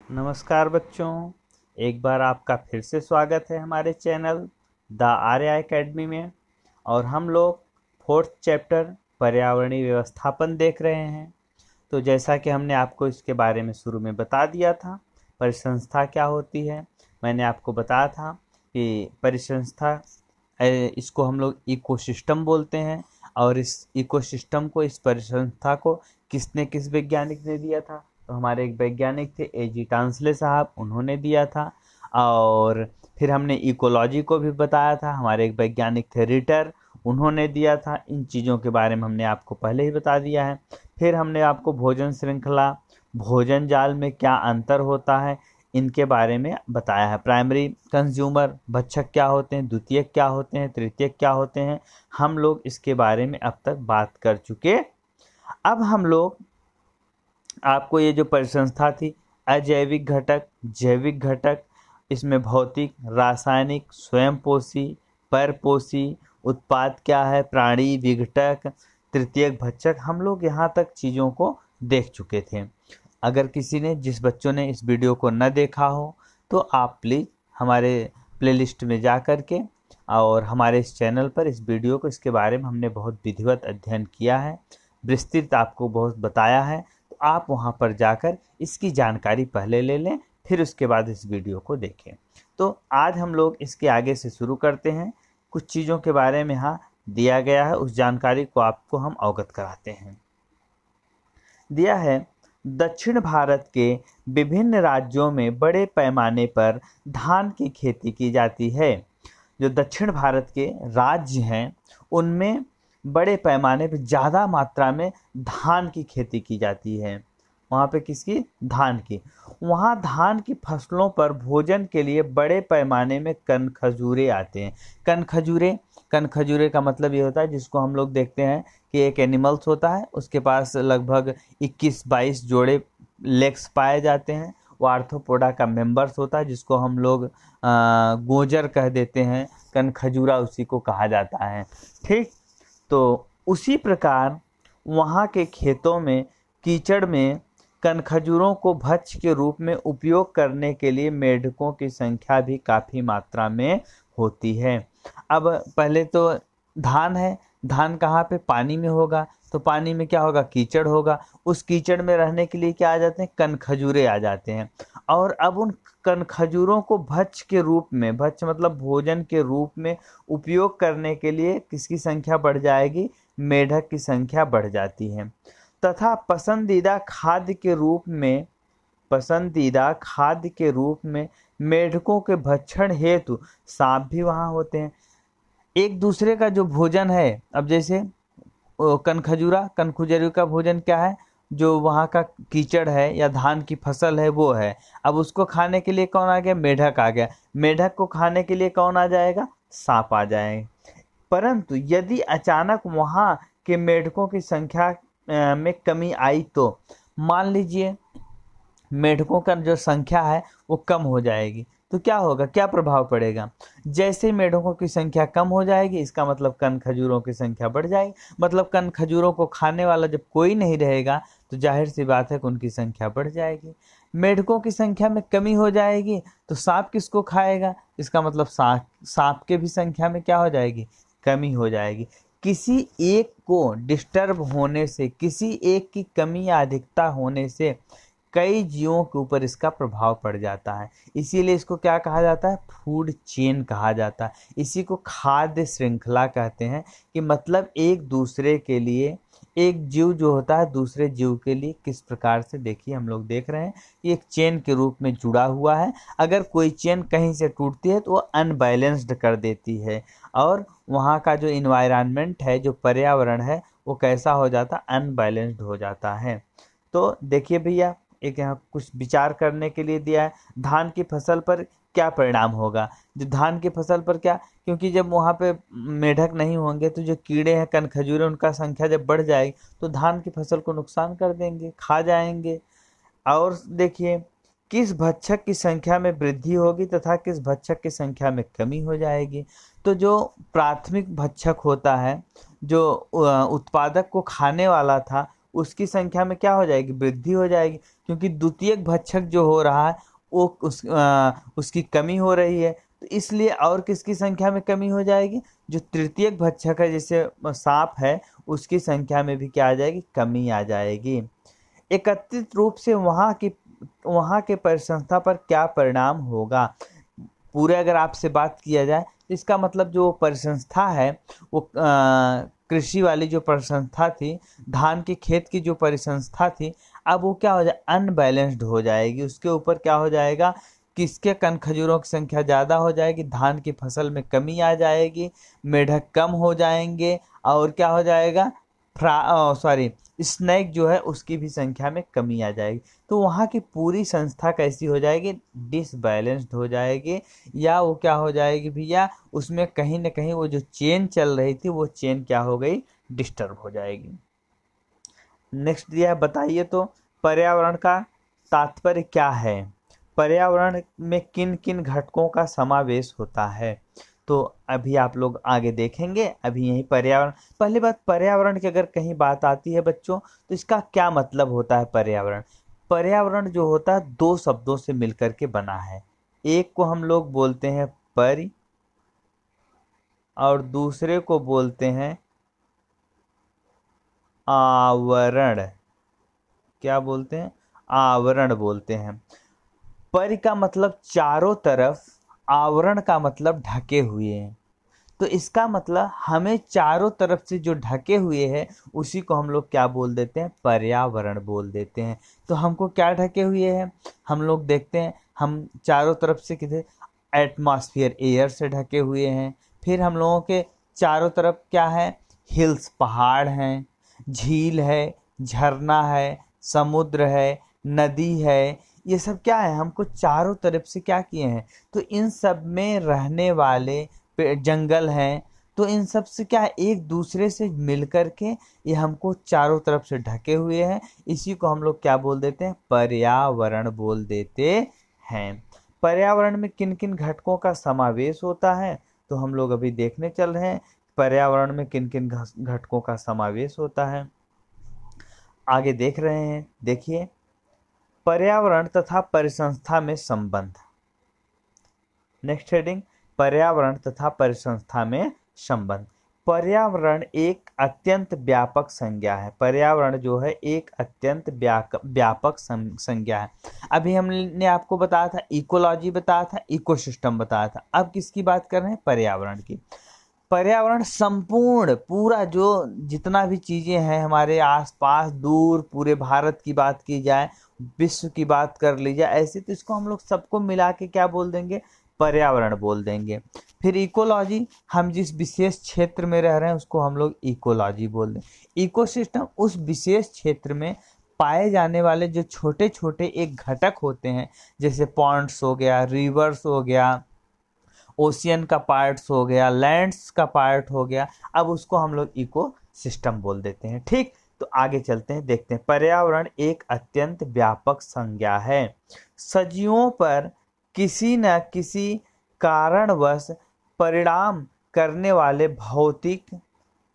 नमस्कार बच्चों, एक बार आपका फिर से स्वागत है हमारे चैनल द आर्या एकेडमी में। और हम लोग फोर्थ चैप्टर पर्यावरणीय व्यवस्थापन देख रहे हैं। तो जैसा कि हमने आपको इसके बारे में शुरू में बता दिया था, परिसंस्था क्या होती है। मैंने आपको बताया था कि परिसंस्था इसको हम लोग इकोसिस्टम बोलते हैं। और इस इकोसिस्टम को, इस परिसंस्था को किस वैज्ञानिक ने दिया था? तो हमारे एक वैज्ञानिक थे एजी टांसले साहब, उन्होंने दिया था। और फिर हमने इकोलॉजी को भी बताया था, हमारे एक वैज्ञानिक थे रिटर, उन्होंने दिया था। इन चीज़ों के बारे में हमने आपको पहले ही बता दिया है। फिर हमने आपको भोजन श्रृंखला, भोजन जाल में क्या अंतर होता है, इनके बारे में बताया है। प्राइमरी कंज्यूमर, भक्षक क्या होते हैं, द्वितीयक क्या होते हैं, तृतीयक क्या होते हैं, हम लोग इसके बारे में अब तक बात कर चुके। अब हम लोग आपको ये जो परिसंस्था थी, अजैविक घटक, जैविक घटक, इसमें भौतिक, रासायनिक, स्वयंपोषी, परपोषी, उत्पाद क्या है, प्राणी, विघटक, तृतीयक, भक्षक, हम लोग यहाँ तक चीज़ों को देख चुके थे। अगर किसी ने, जिस बच्चों ने इस वीडियो को न देखा हो, तो आप प्लीज़ हमारे प्लेलिस्ट में जा कर के और हमारे इस चैनल पर इस वीडियो को, इसके बारे में हमने बहुत विधिवत अध्ययन किया है, विस्तृत आपको बहुत बताया है। तो आप वहाँ पर जाकर इसकी जानकारी पहले ले लें, फिर उसके बाद इस वीडियो को देखें। तो आज हम लोग इसके आगे से शुरू करते हैं। कुछ चीज़ों के बारे में यहाँ दिया गया है, उस जानकारी को आपको हम अवगत कराते हैं। दिया है, दक्षिण भारत के विभिन्न राज्यों में बड़े पैमाने पर धान की खेती की जाती है। जो दक्षिण भारत के राज्य हैं, उनमें बड़े पैमाने पर ज़्यादा मात्रा में धान की खेती की जाती है। वहाँ पे किसकी? धान की। वहाँ धान की फसलों पर भोजन के लिए बड़े पैमाने में कनखजूरे आते हैं। कनखजूरे का मतलब ये होता है, जिसको हम लोग देखते हैं कि एक एनिमल्स होता है, उसके पास लगभग 21-22 जोड़े लेग्स पाए जाते हैं। वो आर्थ्रोपोडा का मेंबर्स होता है, जिसको हम लोग गोजर कह देते हैं, कनखजूरा उसी को कहा जाता है। ठीक, तो उसी प्रकार वहाँ के खेतों में, कीचड़ में कनखजूरों को भक्ष्य के रूप में उपयोग करने के लिए मेढकों की संख्या भी काफ़ी मात्रा में होती है। अब पहले तो धान है, धान कहाँ पे? पानी में होगा, तो पानी में क्या होगा? कीचड़ होगा। उस कीचड़ में रहने के लिए क्या आ जाते हैं? कनखजूरे आ जाते हैं। और अब उन कनखजूरों को भक्ष्य के रूप में, भक्ष्य मतलब भोजन के रूप में उपयोग करने के लिए किसकी संख्या बढ़ जाएगी? मेढक की संख्या बढ़ जाती है। तथा पसंदीदा खाद्य के रूप में मेढकों के भक्षण हेतु सांप भी वहाँ होते हैं। एक दूसरे का जो भोजन है, अब जैसे कनखजूरा का भोजन क्या है? जो वहाँ का कीचड़ है या धान की फसल है, वो है। अब उसको खाने के लिए कौन आ गया? मेढक आ गया। मेढक को खाने के लिए कौन आ जाएगा? सांप आ जाएगा। परंतु यदि अचानक वहाँ के मेढकों की संख्या में कमी आई, तो मान लीजिए मेढकों का जो संख्या है वो कम हो जाएगी, तो क्या होगा? क्या प्रभाव पड़ेगा? जैसे मेढकों की संख्या कम हो जाएगी, इसका मतलब कनखजूरों की संख्या बढ़ जाएगी। मतलब कनखजूरों को खाने वाला जब कोई नहीं रहेगा, तो जाहिर सी बात है कि उनकी संख्या बढ़ जाएगी। मेढकों की संख्या में कमी हो जाएगी, तो सांप किसको खाएगा? इसका मतलब सांप के भी संख्या में क्या हो जाएगी? कमी हो जाएगी। किसी एक को डिस्टर्ब होने से, किसी एक की कमी या अधिकता होने से कई जीवों के ऊपर इसका प्रभाव पड़ जाता है। इसीलिए इसको क्या कहा जाता है? फूड चेन कहा जाता है। इसी को खाद्य श्रृंखला कहते हैं। कि मतलब एक दूसरे के लिए, एक जीव जो होता है दूसरे जीव के लिए किस प्रकार से, देखिए हम लोग देख रहे हैं, एक चेन के रूप में जुड़ा हुआ है। अगर कोई चेन कहीं से टूटती है तो वो अनबैलेंस्ड कर देती है, और वहाँ का जो इन्वायरमेंट है, जो पर्यावरण है, वो कैसा हो जाता? अनबैलेंस्ड हो जाता है। तो देखिए भैया, एक यहाँ कुछ विचार करने के लिए दिया है। धान की फसल पर क्या परिणाम होगा? जो धान की फसल पर क्या, क्योंकि जब वहाँ पे मेढक नहीं होंगे, तो जो कीड़े हैं, कनखजूरे, उनका संख्या जब बढ़ जाएगी, तो धान की फसल को नुकसान कर देंगे, खा जाएंगे। और देखिए, किस भक्षक की संख्या में वृद्धि होगी तथा किस भक्षक की संख्या में कमी हो जाएगी। तो जो प्राथमिक भक्षक होता है, जो उत्पादक को खाने वाला था, उसकी संख्या में क्या हो जाएगी? वृद्धि हो जाएगी। क्योंकि द्वितीयक भक्षक जो हो रहा है वो उसकी कमी हो रही है, तो इसलिए और किसकी संख्या में कमी हो जाएगी, जो तृतीयक भक्षक है जैसे सांप है उसकी संख्या में भी क्या आ जाएगी, कमी आ जाएगी। एकत्रित रूप से वहाँ के परिसंस्था पर क्या परिणाम होगा। पूरे अगर आपसे बात किया जाए तो इसका मतलब जो परिसंस्था है वो कृषि वाली जो परिसंस्था थी, धान के खेत की जो परिसंस्था थी, अब वो क्या हो जाए, अनबैलेंस्ड हो जाएगी। उसके ऊपर क्या हो जाएगा, किसके कण खजूरों की संख्या ज़्यादा हो जाएगी, धान की फसल में कमी आ जाएगी, मेढक कम हो जाएंगे, और क्या हो जाएगा, स्नेक जो है उसकी भी संख्या में कमी आ जाएगी। तो वहाँ की पूरी संस्था कैसी हो जाएगी, डिसबैलेंस्ड हो जाएगी, या वो क्या हो जाएगी भैया, उसमें कहीं ना कहीं वो जो चेन चल रही थी वो चेन क्या हो गई, डिस्टर्ब हो जाएगी। नेक्स्ट दिया है, बताइए तो पर्यावरण का तात्पर्य क्या है। पर्यावरण में किन किन घटकों का समावेश होता है, तो अभी आप लोग आगे देखेंगे। अभी यही पर्यावरण, पहली बात पर्यावरण की अगर कहीं बात आती है बच्चों तो इसका क्या मतलब होता है। पर्यावरण पर्यावरण जो होता है दो शब्दों से मिलकर के बना है। एक को हम लोग बोलते हैं परि और दूसरे को बोलते हैं आवरण। क्या बोलते हैं, आवरण बोलते हैं। परि का मतलब चारों तरफ, आवरण का मतलब ढके हुए हैं। तो इसका मतलब हमें चारों तरफ से जो ढके हुए हैं उसी को हम लोग क्या बोल देते हैं, पर्यावरण बोल देते हैं। तो हमको क्या ढके हुए हैं, हम लोग देखते हैं हम चारों तरफ से किधर, एटमॉस्फेयर एयर से ढके हुए हैं। फिर हम लोगों के चारों तरफ क्या है, हिल्स पहाड़ हैं, झील है, झरना है, समुद्र है, नदी है, ये सब क्या है, हमको चारों तरफ से क्या किए हैं। तो इन सब में रहने वाले जंगल हैं, तो इन सब से क्या है, एक दूसरे से मिल कर के ये हमको चारों तरफ से ढके हुए हैं। इसी को हम लोग क्या बोल देते हैं, पर्यावरण बोल देते हैं। पर्यावरण में किन किन घटकों का समावेश होता है, तो हम लोग अभी देखने चल रहे हैं पर्यावरण में किन किन घटकों का समावेश होता है। आगे देख रहे हैं, देखिए पर्यावरण तथा परिसंस्था में संबंध। नेक्स्ट हेडिंग, पर्यावरण तथा परिसंस्था में संबंध। पर्यावरण एक अत्यंत व्यापक संज्ञा है। पर्यावरण जो है एक अत्यंत व्यापक संज्ञा है। अभी हमने आपको बताया था इकोलॉजी, बताया था इकोसिस्टम, बताया था। अब किसकी बात कर रहे हैं, पर्यावरण की। पर्यावरण संपूर्ण पूरा जो जितना भी चीजें हैं हमारे आसपास, दूर पूरे भारत की बात की जाए, विश्व की बात कर ली जाए, ऐसे तो इसको हम लोग सबको मिला के क्या बोल देंगे, पर्यावरण बोल देंगे। फिर इकोलॉजी, हम जिस विशेष क्षेत्र में रह रहे हैं उसको हम लोग इकोलॉजी बोल दें। इकोसिस्टम, उस विशेष क्षेत्र में पाए जाने वाले जो छोटे छोटे एक घटक होते हैं, जैसे पॉन्ड्स हो गया, रिवर्स हो गया, ओशियन का पार्ट्स हो गया, लैंड्स का पार्ट हो गया, अब उसको हम लोग इको सिस्टम बोल देते हैं। ठीक, तो आगे चलते हैं, देखते हैं। पर्यावरण एक अत्यंत व्यापक संज्ञा है। सजीवों पर किसी न किसी कारणवश परिणाम करने वाले भौतिक,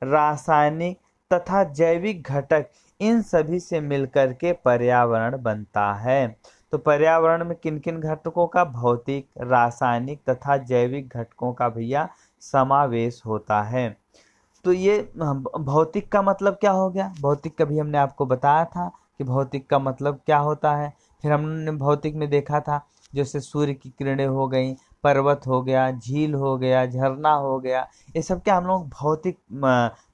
रासायनिक तथा जैविक घटक, इन सभी से मिलकर के पर्यावरण बनता है। तो पर्यावरण में किन किन घटकों का, भौतिक, रासायनिक तथा जैविक घटकों का भैया समावेश होता है। तो ये भौतिक का मतलब क्या हो गया, भौतिक का भी हमने आपको बताया था कि भौतिक का मतलब क्या होता है। फिर हमने भौतिक में देखा था जैसे सूर्य की किरणें हो गई, पर्वत हो गया, झील हो गया, झरना हो गया, ये सब क्या हम लोग भौतिक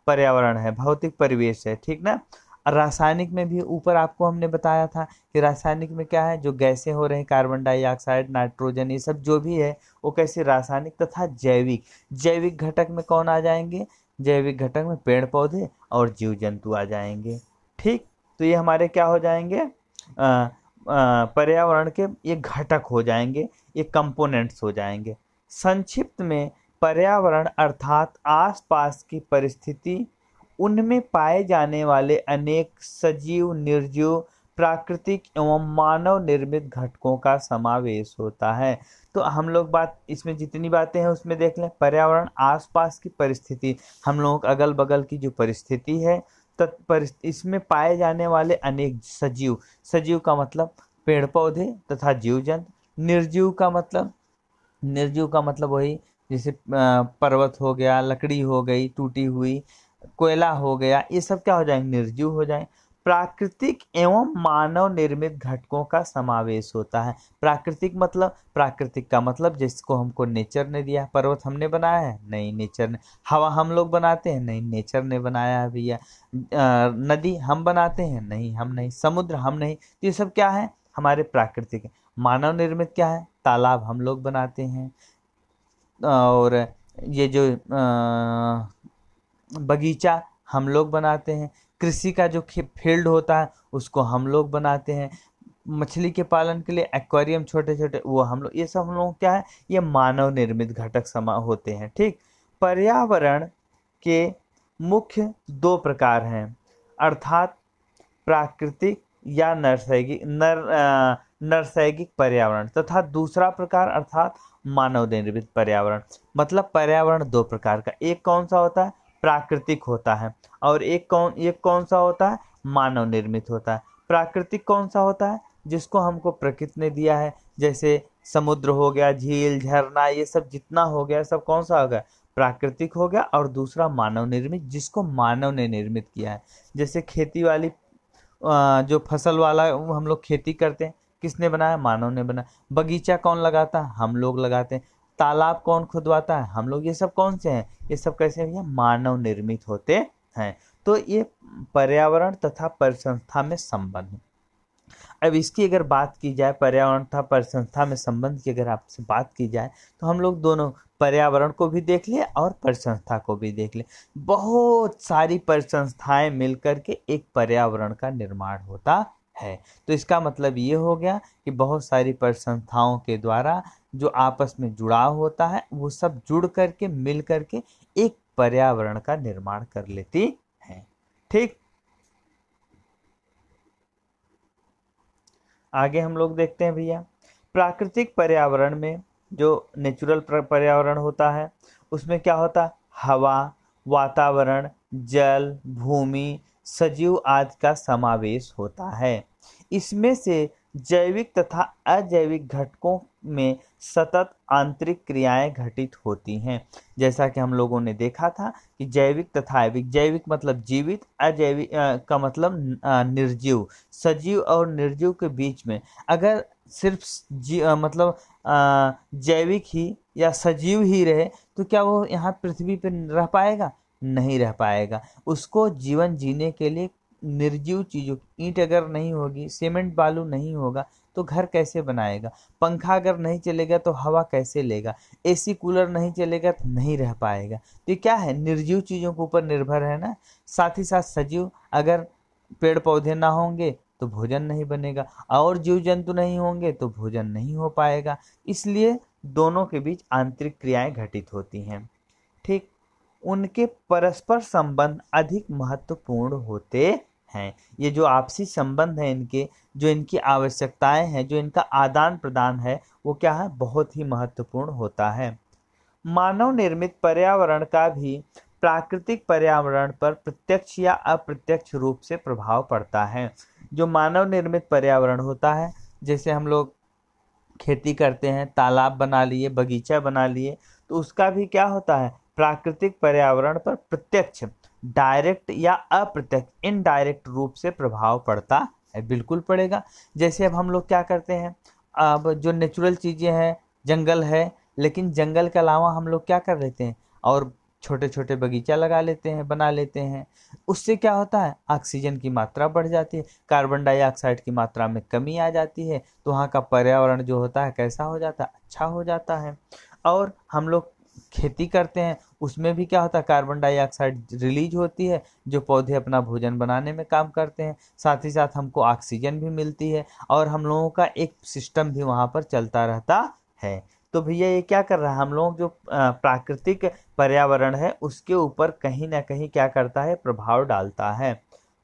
पर्यावरण है, भौतिक परिवेश है। ठीक ना। रासायनिक में भी ऊपर आपको हमने बताया था कि रासायनिक में क्या है, जो गैसें हो रही हैं, कार्बन डाइऑक्साइड, नाइट्रोजन, ये सब जो भी है वो कैसे रासायनिक तथा जैविक। जैविक घटक में कौन आ जाएंगे, जैविक घटक में पेड़ पौधे और जीव जंतु आ जाएंगे। ठीक, तो ये हमारे क्या हो जाएंगे, पर्यावरण के ये घटक हो जाएंगे, ये कंपोनेंट्स हो जाएंगे। संक्षिप्त में पर्यावरण अर्थात आसपास की परिस्थिति, उनमें पाए जाने वाले अनेक सजीव, निर्जीव, प्राकृतिक एवं मानव निर्मित घटकों का समावेश होता है। तो हम लोग बात, इसमें जितनी बातें हैं उसमें देख लें। पर्यावरण आसपास की परिस्थिति, हम लोगों के अगल बगल की जो परिस्थिति है, इसमें पाए जाने वाले अनेक सजीव, सजीव का मतलब पेड़ पौधे तथा जीव जंतु। निर्जीव का मतलब वही, जैसे पर्वत हो गया, लकड़ी हो गई टूटी हुई, कोयला हो गया, ये सब क्या हो जाएंगे, निर्जीव हो जाएं। प्राकृतिक एवं मानव निर्मित घटकों का समावेश होता है। प्राकृतिक का मतलब जिसको हमको नेचर ने दिया है। पर्वत हमने बनाया है? नहीं, नेचर ने। हवा हम लोग बनाते हैं? नहीं, नेचर ने बनाया है भैया। नदी हम बनाते हैं? नहीं, हम नहीं। समुद्र हम नहीं। तो ये सब क्या है, हमारे प्राकृतिक है। मानव निर्मित क्या है, तालाब हम लोग बनाते हैं, और ये जो बगीचा हम लोग बनाते हैं, कृषि का जो फील्ड होता है उसको हम लोग बनाते हैं, मछली के पालन के लिए एक्वेरियम छोटे छोटे वो हम लोग, ये सब हम लोग क्या है, ये मानव निर्मित घटक समा होते हैं। ठीक। पर्यावरण के मुख्य दो प्रकार हैं, अर्थात प्राकृतिक या नैसर्गिक पर्यावरण तथा दूसरा प्रकार अर्थात मानव निर्मित पर्यावरण। मतलब पर्यावरण दो प्रकार का, एक कौन सा होता है, प्राकृतिक होता है, और एक कौन सा होता है, मानव निर्मित होता है। प्राकृतिक कौन सा होता है, जिसको हमको प्रकृति ने दिया है, जैसे समुद्र हो गया, झील झरना, ये सब जितना हो गया सब कौन सा हो गया, प्राकृतिक हो गया। और दूसरा मानव निर्मित, जिसको मानव ने निर्मित किया है। जैसे खेती वाली जो फसल वाला वो हम लोग खेती करते हैं, किसने बनाया, मानव ने बनाया। बगीचा कौन लगाता है, हम लोग लगाते हैं। तालाब कौन खुदवाता है, हम लोग। ये सब कौन से हैं, ये सब कैसे भैया, मानव निर्मित होते हैं। तो ये पर्यावरण तथा परिसंस्था में संबंध। अब इसकी अगर बात की जाए, पर्यावरण तथा परिसंस्था में संबंध की अगर आपसे बात की जाए, तो हम लोग दोनों पर्यावरण को भी देख लिए और परिसंस्था को भी देख लिए। बहुत सारी परिसंस्थाएं मिलकर के एक पर्यावरण का निर्माण होता है। तो इसका मतलब ये हो गया कि बहुत सारी परिसंस्थाओं के द्वारा जो आपस में जुड़ाव होता है, वो सब जुड़ करके मिल करके एक पर्यावरण का निर्माण कर लेती है। ठीक। आगे हम लोग देखते हैं भैया, प्राकृतिक पर्यावरण में जो नेचुरल पर्यावरण होता है उसमें क्या होता है, हवा, वातावरण, जल, भूमि, सजीव आदि का समावेश होता है। इसमें से जैविक तथा अजैविक घटकों में सतत आंतरिक क्रियाएं घटित होती हैं। जैसा कि हम लोगों ने देखा था कि जैविक तथा अजैविक, जैविक मतलब जीवित, अजैविक का मतलब निर्जीव। सजीव और निर्जीव के बीच में अगर सिर्फ मतलब जैविक ही या सजीव ही रहे तो क्या वो यहाँ पृथ्वी पर रह पाएगा, नहीं रह पाएगा। उसको जीवन जीने के लिए निर्जीव चीजों, ईंट अगर नहीं होगी, सीमेंट बालू नहीं होगा तो घर कैसे बनाएगा, पंखा अगर नहीं चलेगा तो हवा कैसे लेगा, एसी कूलर नहीं चलेगा तो नहीं रह पाएगा। तो ये क्या है, निर्जीव चीजों के ऊपर निर्भर है ना। साथ ही साथ सजीव, अगर पेड़ पौधे ना होंगे तो भोजन नहीं बनेगा, और जीव जंतु नहीं होंगे तो भोजन नहीं हो पाएगा। इसलिए दोनों के बीच आंतरिक क्रियाएं घटित होती हैं। ठीक। उनके परस्पर संबंध अधिक महत्वपूर्ण होते हैं। ये जो आपसी संबंध है इनके, जो इनकी आवश्यकताएं हैं, जो इनका आदान प्रदान है, वो क्या है, बहुत ही महत्वपूर्ण होता है। मानव निर्मित पर्यावरण का भी प्राकृतिक पर्यावरण पर प्रत्यक्ष या अप्रत्यक्ष रूप से प्रभाव पड़ता है। जो मानव निर्मित पर्यावरण होता है, जैसे हम लोग खेती करते हैं, तालाब बना लिए, बगीचा बना लिए, तो उसका भी क्या होता है, प्राकृतिक पर्यावरण पर प्रत्यक्ष, डायरेक्ट या अप्रत्यक्ष, इनडायरेक्ट रूप से प्रभाव पड़ता है। बिल्कुल पड़ेगा। जैसे अब हम लोग क्या करते हैं, अब जो नेचुरल चीजें हैं, जंगल है, लेकिन जंगल के अलावा हम लोग क्या कर लेते हैं, और छोटे छोटे बगीचा लगा लेते हैं, बना लेते हैं। उससे क्या होता है, ऑक्सीजन की मात्रा बढ़ जाती है, कार्बन डाइऑक्साइड की मात्रा में कमी आ जाती है, तो वहाँ का पर्यावरण जो होता है कैसा हो जाता है, अच्छा हो जाता है। और हम लोग खेती करते हैं, उसमें भी क्या होता है, कार्बन डाइऑक्साइड रिलीज होती है, जो पौधे अपना भोजन बनाने में काम करते हैं। साथ ही साथ हमको ऑक्सीजन भी मिलती है, और हम लोगों का एक सिस्टम भी वहाँ पर चलता रहता है। तो भैया ये क्या कर रहा है, हम लोग जो प्राकृतिक पर्यावरण है उसके ऊपर कहीं ना कहीं क्या करता है, प्रभाव डालता है।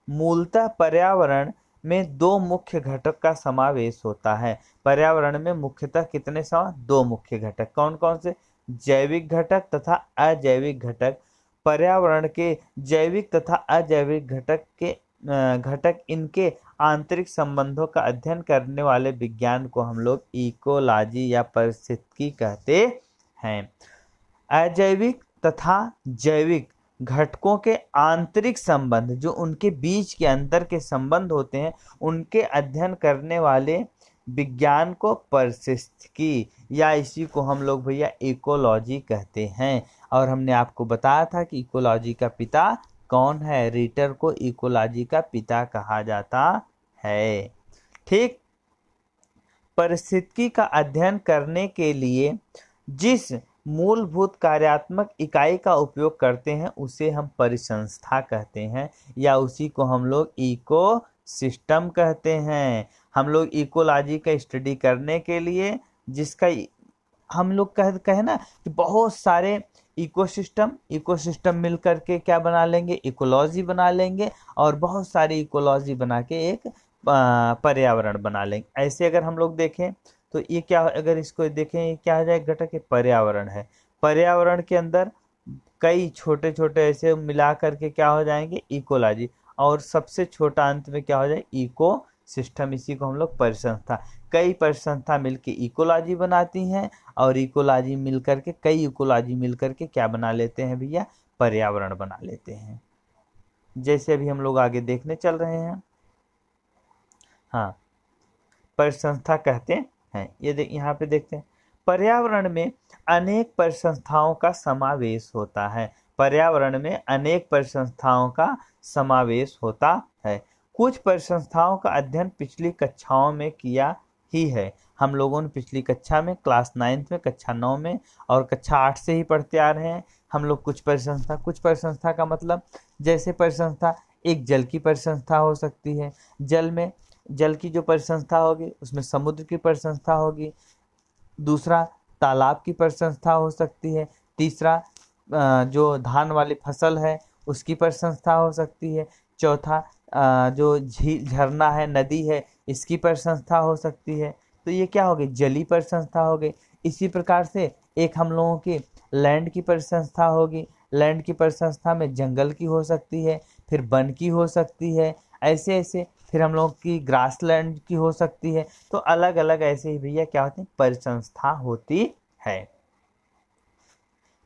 मूलतः पर्यावरण में दो मुख्य घटक का समावेश होता है। पर्यावरण में मुख्यतः दो मुख्य घटक, कौन कौन से, जैविक घटक तथा अजैविक घटक पर्यावरण के जैविक तथा अजैविक घटक इनके आंतरिक संबंधों का अध्ययन करने वाले विज्ञान को हम लोग इकोलॉजी या पारिस्थितिकी कहते हैं। अजैविक तथा जैविक घटकों के आंतरिक संबंध, जो उनके बीच के अंतर के संबंध होते हैं, उनके अध्ययन करने वाले विज्ञान को पारिस्थितिकी या इसी को हम लोग भैया इकोलॉजी कहते हैं। और हमने आपको बताया था कि इकोलॉजी का पिता कौन है, रिटर को इकोलॉजी का पिता कहा जाता है। ठीक, पारिस्थितिकी का अध्ययन करने के लिए जिस मूलभूत कार्यात्मक इकाई का उपयोग करते हैं उसे हम परिसंस्था कहते हैं, या उसी को हम लोग इको सिस्टम कहते हैं। हम लोग इकोलॉजी का स्टडी करने के लिए जिसका हम लोग कहे ना कि बहुत सारे इकोसिस्टम मिल करके क्या बना लेंगे, इकोलॉजी बना लेंगे, और बहुत सारी इकोलॉजी बना के एक पर्यावरण बना लेंगे। ऐसे अगर हम लोग देखें तो ये क्या, अगर इसको देखें ये क्या हो जाएगा, घटक पर्यावरण है। पर्यावरण के अंदर कई छोटे छोटे ऐसे मिला करके क्या हो जाएंगे, इकोलॉजी, और सबसे छोटा अंत में क्या हो जाए, इको सिस्टम। इसी को हम लोग परिसंस्था, कई परिसंस्था मिलके इकोलॉजी बनाती हैं, और इकोलॉजी मिल करके कई इकोलॉजी मिल करके क्या बना लेते हैं भैया, पर्यावरण बना लेते हैं। जैसे अभी हम लोग आगे देखने चल रहे हैं। हाँ, परिसंस्था कहते हैं, ये यहाँ पे देखते हैं, पर्यावरण में अनेक परिसंस्थाओं का समावेश होता है। पर्यावरण में अनेक परिसंस्थाओं का समावेश होता है। कुछ परिसंस्थाओं का अध्ययन पिछली कक्षाओं में किया ही है। हम लोगों ने पिछली कक्षा में क्लास 9 में, कक्षा 9 में और कक्षा 8 से ही पढ़ते आ रहे हैं हम लोग। कुछ परिसंस्था का मतलब, जैसे परिसंस्था एक जल की परिसंस्था हो सकती है। जल की जो परिसंस्था होगी उसमें समुद्र की परिसंस्था होगी। दूसरा, तालाब की परिसंस्था हो सकती है। तीसरा, जो धान वाली फसल है उसकी परिसंस्था हो सकती है। चौथा, जो झील, झरना है, नदी है, इसकी परिसंस्था हो सकती है। तो ये क्या हो गई, जली परिसंस्था हो गई। इसी प्रकार से एक हम लोगों की लैंड की परिसंस्था होगी। लैंड की परिसंस्था में जंगल की हो सकती है, फिर वन की हो सकती है, ऐसे ऐसे फिर हम लोग की ग्रासलैंड की हो सकती है। तो अलग अलग ऐसे ही भैया क्या होती है, परिसंस्था होती है।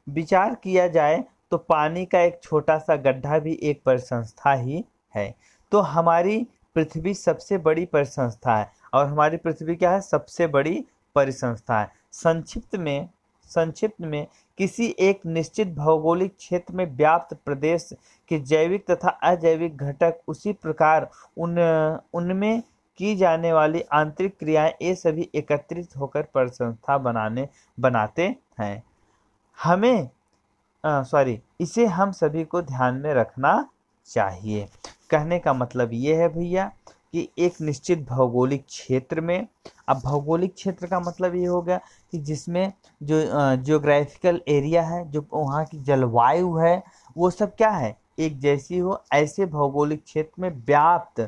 विचार किया जाए तो पानी का एक छोटा सा गड्ढा भी एक परिसंस्था ही है। तो हमारी पृथ्वी सबसे बड़ी परिसंस्था है, और हमारी पृथ्वी क्या है, सबसे बड़ी परिसंस्था है। संक्षिप्त में किसी एक निश्चित भौगोलिक क्षेत्र में व्याप्त प्रदेश के जैविक तथा अजैविक घटक, उसी प्रकार उनमें की जाने वाली आंतरिक क्रियाएं, ये सभी एकत्रित होकर परिसंस्था बनाते हैं। इसे हम सभी को ध्यान में रखना चाहिए। कहने का मतलब ये है भैया कि एक निश्चित भौगोलिक क्षेत्र में, अब भौगोलिक क्षेत्र का मतलब ये हो गया कि जिसमें जो जियोग्राफिकल एरिया है, जो वहाँ की जलवायु है, वो सब क्या है, एक जैसी हो। ऐसे भौगोलिक क्षेत्र में व्याप्त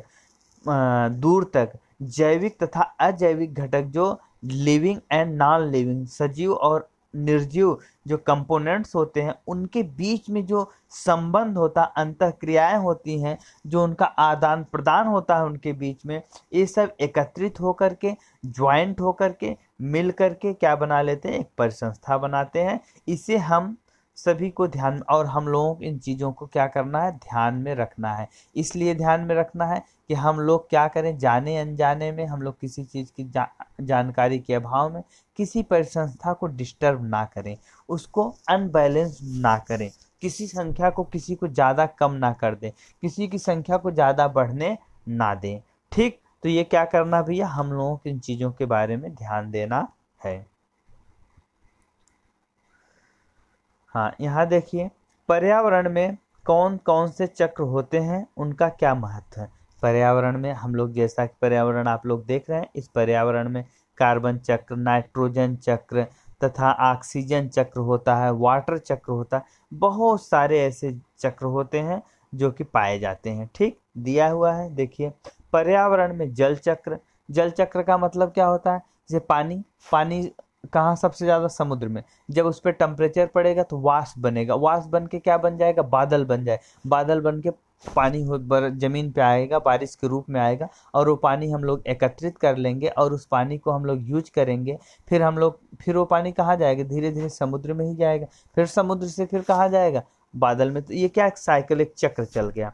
दूर तक जैविक तथा अजैविक घटक, जो लिविंग एंड नॉन लिविंग, सजीव और निर्जीव जो कंपोनेंट्स होते हैं, उनके बीच में जो संबंध होता, अंतःक्रियाएं होती हैं, जो उनका आदान प्रदान होता है उनके बीच में, ये सब एकत्रित होकर के, ज्वाइंट होकर के, मिल करके क्या बना लेते हैं, एक परिसंस्था बनाते हैं। इसे हम सभी को ध्यान, और हम लोगों को इन चीज़ों को क्या करना है, ध्यान में रखना है। इसलिए ध्यान में रखना है कि हम लोग क्या करें, जाने अनजाने में हम लोग किसी चीज़ की जानकारी के अभाव में किसी परिसंस्था को डिस्टर्ब ना करें, उसको अनबैलेंस ना करें, किसी संख्या को किसी को ज़्यादा कम ना कर दें, किसी की संख्या को ज़्यादा बढ़ने ना दें। ठीक, तो ये क्या करना भैया, हम लोगों को इन चीज़ों के बारे में ध्यान देना है। हाँ, यहाँ देखिए, पर्यावरण में कौन कौन से चक्र होते हैं, उनका क्या महत्व है। पर्यावरण में हम लोग, जैसा कि पर्यावरण आप लोग देख रहे हैं, इस पर्यावरण में कार्बन चक्र, नाइट्रोजन चक्र तथा ऑक्सीजन चक्र होता है, वाटर चक्र होता है, बहुत सारे ऐसे चक्र होते हैं जो कि पाए जाते हैं। ठीक, दिया हुआ है, देखिए पर्यावरण में जल चक्र का मतलब क्या होता है, जैसे पानी कहाँ सबसे ज़्यादा? समुद्र में। जब उस पर टेम्परेचर पड़ेगा तो वाष्प बनेगा, वाष्प बन के क्या बन जाएगा? बादल बन जाए, बादल बन के पानी जमीन पे आएगा, बारिश के रूप में आएगा, और वो पानी हम लोग एकत्रित कर लेंगे और उस पानी को हम लोग यूज करेंगे। फिर वो पानी कहाँ जाएगा? धीरे धीरे समुद्र में ही जाएगा, फिर समुद्र से फिर कहाँ जाएगा? बादल में। तो ये क्या साइकिल, एक चक्र चल गया।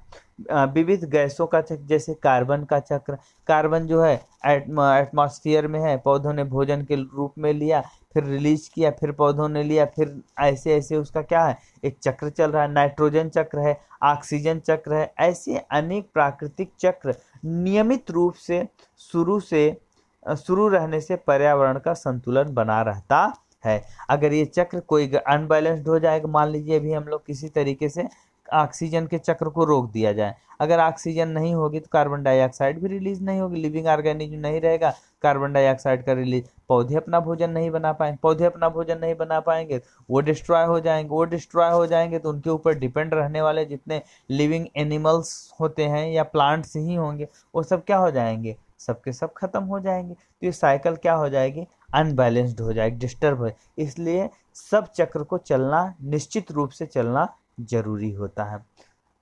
विविध गैसों का चक्र, जैसे कार्बन का चक्र। कार्बन जो है एटमॉस्फेयर में है, पौधों ने भोजन के रूप में लिया, फिर रिलीज किया, फिर पौधों ने लिया, फिर ऐसे ऐसे उसका क्या है, एक चक्र चल रहा है। नाइट्रोजन चक्र है, ऑक्सीजन चक्र है, ऐसे अनेक प्राकृतिक चक्र नियमित रूप से शुरू रहने से पर्यावरण का संतुलन बना रहता है। अगर ये चक्र कोई अनबैलेंस्ड हो जाएगा, मान लीजिए अभी हम लोग किसी तरीके से ऑक्सीजन के चक्र को रोक दिया जाए, अगर ऑक्सीजन नहीं होगी तो कार्बन डाइऑक्साइड भी रिलीज नहीं होगी, लिविंग ऑर्गेनिज्म नहीं रहेगा, कार्बन डाइऑक्साइड का रिलीज, पौधे अपना भोजन नहीं बना पाएंगे, पौधे अपना भोजन नहीं बना पाएंगे वो डिस्ट्रॉय हो जाएंगे, वो डिस्ट्रॉय हो जाएंगे तो उनके ऊपर डिपेंड रहने वाले जितने लिविंग एनिमल्स होते हैं या प्लांट्स ही होंगे, वो सब क्या हो जाएंगे? सबके सब खत्म हो जाएंगे। तो ये साइकिल क्या हो जाएगी? अनबैलेंस्ड हो जाएगी, डिस्टर्ब हो। इसलिए सब चक्र को चलना, निश्चित रूप से चलना जरूरी होता है।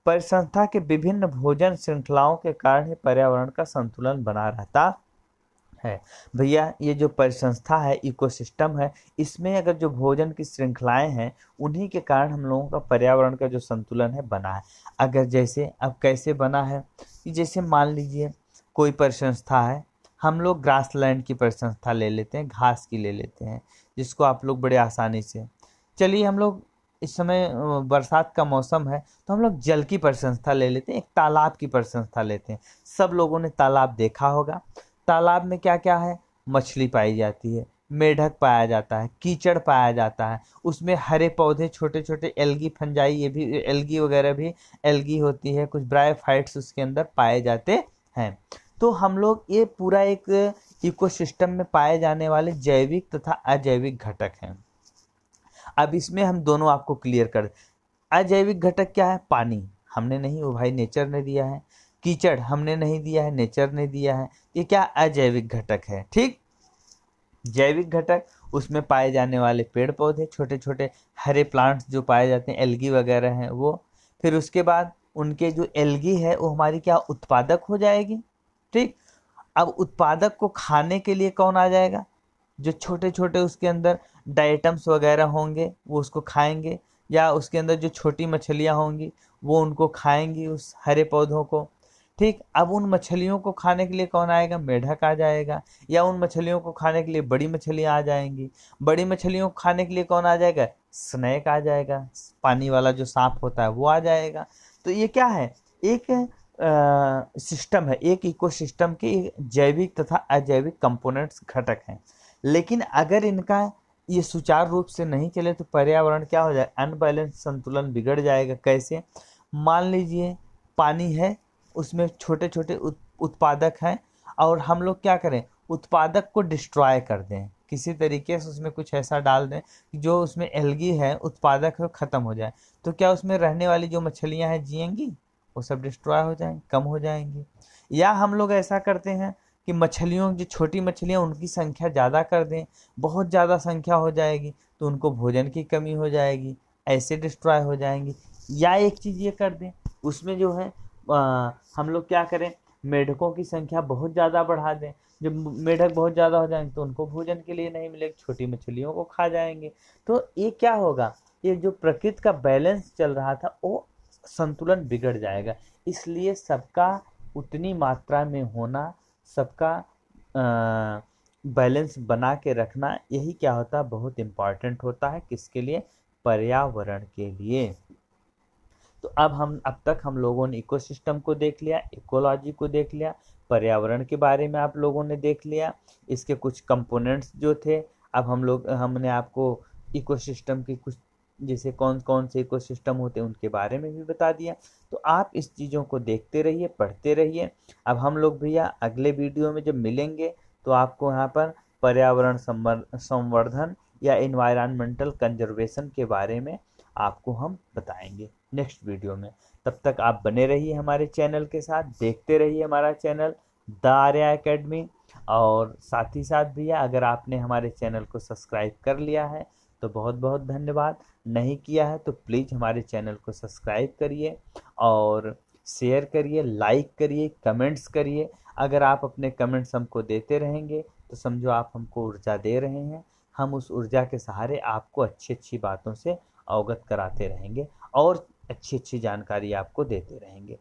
परिसंस्था के विभिन्न भोजन श्रृंखलाओं के कारण ही पर्यावरण का संतुलन बना रहता है। भैया ये जो परिसंस्था है, इकोसिस्टम है, इसमें अगर जो भोजन की श्रृंखलाएं हैं उन्हीं के कारण हम लोगों का पर्यावरण का जो संतुलन है बना है। अगर जैसे अब कैसे बना है कि जैसे मान लीजिए कोई परिसंस्था है, हम लोग ग्रासलैंड की परिसंस्था ले लेते हैं, घास की ले लेते हैं, जिसको आप लोग बड़े आसानी से, चलिए हम लोग इस समय बरसात का मौसम है तो हम लोग जल की परिसंस्था ले लेते हैं, एक तालाब की परिसंस्था लेते हैं। सब लोगों ने तालाब देखा होगा, तालाब में क्या क्या है? मछली पाई जाती है, मेढक पाया जाता है, कीचड़ पाया जाता है, उसमें हरे पौधे, छोटे छोटे एल्गी फंजाई, ये भी एल्गी वगैरह भी एल्गी होती है, कुछ ब्रायोफाइट्स उसके अंदर पाए जाते हैं। तो हम लोग ये पूरा एक इकोसिस्टम में पाए जाने वाले जैविक तथा अजैविक घटक हैं। अब इसमें हम दोनों आपको क्लियर कर, अजैविक घटक क्या है? पानी हमने नहीं, वो भाई नेचर ने दिया है। कीचड़ हमने नहीं दिया है, नेचर ने दिया है। ये क्या? अजैविक घटक है। ठीक, जैविक घटक उसमें पाए जाने वाले पेड़ पौधे, छोटे छोटे हरे प्लांट्स जो पाए जाते हैं, एल्गी वगैरह हैं वो। फिर उसके बाद उनके जो एल्गी है वो हमारी क्या? उत्पादक हो जाएगी। ठीक, अब उत्पादक को खाने के लिए कौन आ जाएगा? जो छोटे छोटे उसके अंदर डाइटम्स वगैरह होंगे वो उसको खाएंगे, या उसके अंदर जो छोटी मछलियाँ होंगी वो उनको खाएंगी, उस हरे पौधों को। ठीक, अब उन मछलियों को खाने के लिए कौन आएगा? मेढक आ जाएगा, या उन मछलियों को खाने के लिए बड़ी मछलियाँ आ जाएंगी। बड़ी मछलियों को खाने के लिए कौन आ जाएगा? स्नेक आ जाएगा, पानी वाला जो सांप होता है वो आ जाएगा। तो ये क्या है? एक सिस्टम है, एक इकोसिस्टम के जैविक तथा अजैविक कंपोनेंट्स घटक हैं। लेकिन अगर इनका ये सुचारू रूप से नहीं चले तो पर्यावरण क्या हो जाए? अनबैलेंस, संतुलन बिगड़ जाएगा। कैसे? मान लीजिए पानी है, उसमें छोटे छोटे उत्पादक हैं, और हम लोग क्या करें? उत्पादक को डिस्ट्रॉय कर दें, किसी तरीके से उसमें कुछ ऐसा डाल दें कि जो उसमें एल्गी है, उत्पादक है, खत्म हो जाए। तो क्या उसमें रहने वाली जो मछलियां हैं जिएंगी? वो सब डिस्ट्रॉय हो जाएंगी, कम हो जाएंगी। या हम लोग ऐसा करते हैं कि मछलियों, जो छोटी मछलियां, उनकी संख्या ज़्यादा कर दें, बहुत ज़्यादा संख्या हो जाएगी तो उनको भोजन की कमी हो जाएगी, ऐसे डिस्ट्रॉय हो जाएंगी। या एक चीज़ ये कर दें, उसमें जो है हम लोग क्या करें? मेढकों की संख्या बहुत ज़्यादा बढ़ा दें, जब मेढक बहुत ज़्यादा हो जाएंगे तो उनको भोजन के लिए नहीं मिलेगा, छोटी मछलियों को खा जाएंगे। तो ये क्या होगा? ये जो प्रकृति का बैलेंस चल रहा था वो संतुलन बिगड़ जाएगा। इसलिए सबका उतनी मात्रा में होना, सबका बैलेंस बना के रखना, यही क्या होता है? बहुत इम्पॉर्टेंट होता है। किसके लिए? पर्यावरण के लिए। तो अब तक हम लोगों ने इकोसिस्टम को देख लिया, इकोलॉजी को देख लिया, पर्यावरण के बारे में आप लोगों ने देख लिया, इसके कुछ कंपोनेंट्स जो थे। अब हमने आपको इकोसिस्टम की कुछ, जैसे कौन कौन से इकोसिस्टम होते हैं उनके बारे में भी बता दिया। तो आप इस चीज़ों को देखते रहिए, पढ़ते रहिए। अब हम लोग भैया अगले वीडियो में जब मिलेंगे तो आपको यहाँ पर पर्यावरण संवर्धन या इन्वायरमेंटल कंजर्वेशन के बारे में आपको हम बताएंगे नेक्स्ट वीडियो में। तब तक आप बने रहिए हमारे चैनल के साथ, देखते रहिए हमारा चैनल द आर्या एकेडमी। और साथ ही साथ भैया अगर आपने हमारे चैनल को सब्सक्राइब कर लिया है तो बहुत बहुत धन्यवाद, नहीं किया है तो प्लीज़ हमारे चैनल को सब्सक्राइब करिए और शेयर करिए, लाइक करिए, कमेंट्स करिए। अगर आप अपने कमेंट्स हमको देते रहेंगे तो समझो आप हमको ऊर्जा दे रहे हैं। हम उस ऊर्जा के सहारे आपको अच्छी अच्छी बातों से अवगत कराते रहेंगे और अच्छी अच्छी जानकारी आपको देते रहेंगे।